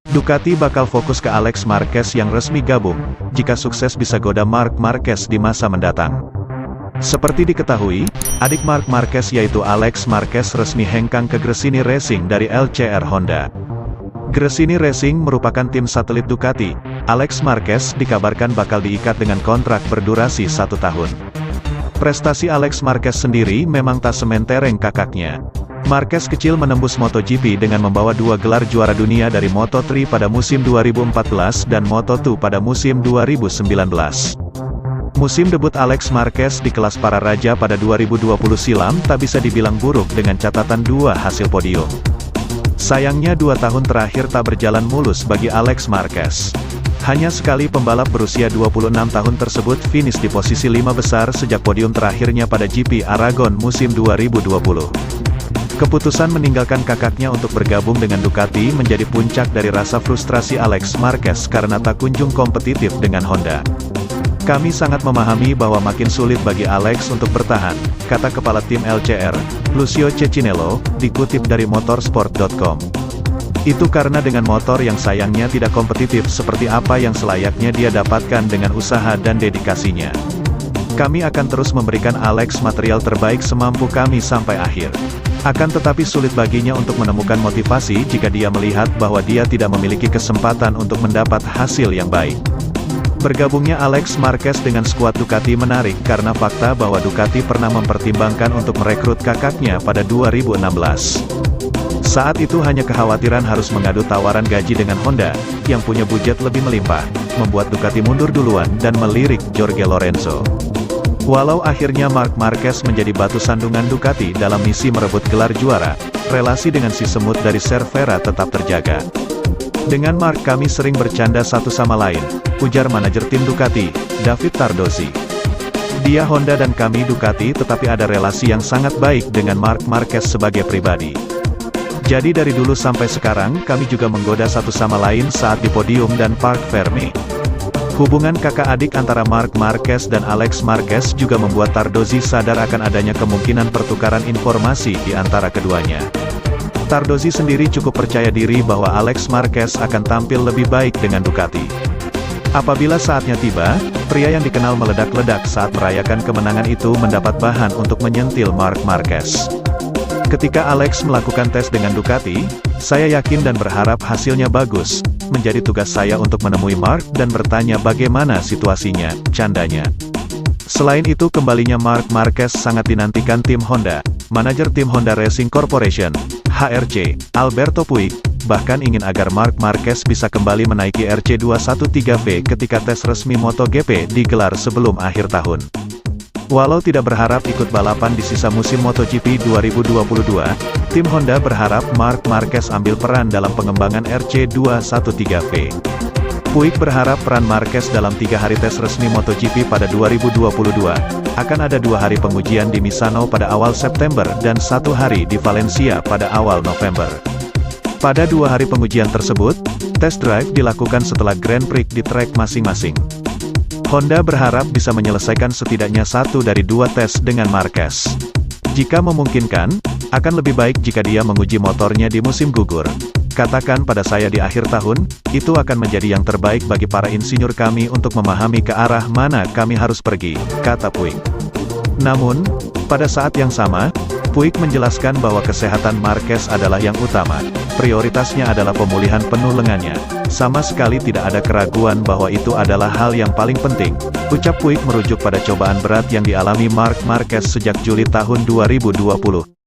Ducati bakal fokus ke Alex Marquez yang resmi gabung, jika sukses bisa goda Marc Marquez di masa mendatang. Seperti diketahui, adik Marc Marquez yaitu Alex Marquez resmi hengkang ke Gresini Racing dari LCR Honda. Gresini Racing merupakan tim satelit Ducati. Alex Marquez dikabarkan bakal diikat dengan kontrak berdurasi 1 tahun. Prestasi Alex Marquez sendiri memang tak sementereng kakaknya. Marquez kecil menembus MotoGP dengan membawa 2 gelar juara dunia dari Moto3 pada musim 2014 dan Moto2 pada musim 2019. Musim debut Alex Marquez di kelas para raja pada 2020 silam tak bisa dibilang buruk dengan catatan 2 hasil podium. Sayangnya 2 tahun terakhir tak berjalan mulus bagi Alex Marquez. Hanya sekali pembalap berusia 26 tahun tersebut finish di posisi 5 besar sejak podium terakhirnya pada GP Aragon musim 2020. Keputusan meninggalkan kakaknya untuk bergabung dengan Ducati menjadi puncak dari rasa frustrasi Alex Marquez karena tak kunjung kompetitif dengan Honda. Kami sangat memahami bahwa makin sulit bagi Alex untuk bertahan, kata Kepala Tim LCR, Lucio Cecinello, dikutip dari motorsport.com. Itu karena dengan motor yang sayangnya tidak kompetitif seperti apa yang selayaknya dia dapatkan dengan usaha dan dedikasinya. Kami akan terus memberikan Alex material terbaik semampu kami sampai akhir. Akan tetapi sulit baginya untuk menemukan motivasi jika dia melihat bahwa dia tidak memiliki kesempatan untuk mendapat hasil yang baik. Bergabungnya Alex Marquez dengan skuad Ducati menarik karena fakta bahwa Ducati pernah mempertimbangkan untuk merekrut kakaknya pada 2016. Saat itu hanya kekhawatiran harus mengadu tawaran gaji dengan Honda, yang punya budget lebih melimpah, membuat Ducati mundur duluan dan melirik Jorge Lorenzo. Walau akhirnya Marc Marquez menjadi batu sandungan Ducati dalam misi merebut gelar juara, relasi dengan si semut dari Cervera tetap terjaga. Dengan Marc kami sering bercanda satu sama lain, ujar manajer tim Ducati, David Tardozzi. Dia Honda dan kami Ducati tetapi ada relasi yang sangat baik dengan Marc Marquez sebagai pribadi. Jadi dari dulu sampai sekarang kami juga menggoda satu sama lain saat di podium dan Parc Ferme. Hubungan kakak adik antara Marc Marquez dan Alex Marquez juga membuat Tardozzi sadar akan adanya kemungkinan pertukaran informasi di antara keduanya. Tardozzi sendiri cukup percaya diri bahwa Alex Marquez akan tampil lebih baik dengan Ducati. Apabila saatnya tiba, pria yang dikenal meledak-ledak saat merayakan kemenangan itu mendapat bahan untuk menyentil Marc Marquez. Ketika Alex melakukan tes dengan Ducati, saya yakin dan berharap hasilnya bagus. Menjadi tugas saya untuk menemui Marc dan bertanya bagaimana situasinya, candanya. Selain itu kembalinya Marc Marquez sangat dinantikan tim Honda. Manajer tim Honda Racing Corporation, HRC, Alberto Puig, bahkan ingin agar Marc Marquez bisa kembali menaiki RC213V ketika tes resmi MotoGP digelar sebelum akhir tahun. Walau tidak berharap ikut balapan di sisa musim MotoGP 2022, tim Honda berharap Marc Marquez ambil peran dalam pengembangan RC213V. Puig berharap peran Marquez dalam 3 hari tes resmi MotoGP pada 2022, akan ada 2 hari pengujian di Misano pada awal September dan 1 hari di Valencia pada awal November. Pada 2 hari pengujian tersebut, test drive dilakukan setelah Grand Prix di trek masing-masing. Honda berharap bisa menyelesaikan setidaknya 1 dari 2 tes dengan Marquez. Jika memungkinkan, akan lebih baik jika dia menguji motornya di musim gugur. Katakan pada saya di akhir tahun, itu akan menjadi yang terbaik bagi para insinyur kami untuk memahami ke arah mana kami harus pergi, kata Puig. Namun, pada saat yang sama, Puig menjelaskan bahwa kesehatan Marquez adalah yang utama. Prioritasnya adalah pemulihan penuh lengannya. Sama sekali tidak ada keraguan bahwa itu adalah hal yang paling penting, ucap Puig merujuk pada cobaan berat yang dialami Marc Marquez sejak Juli tahun 2020.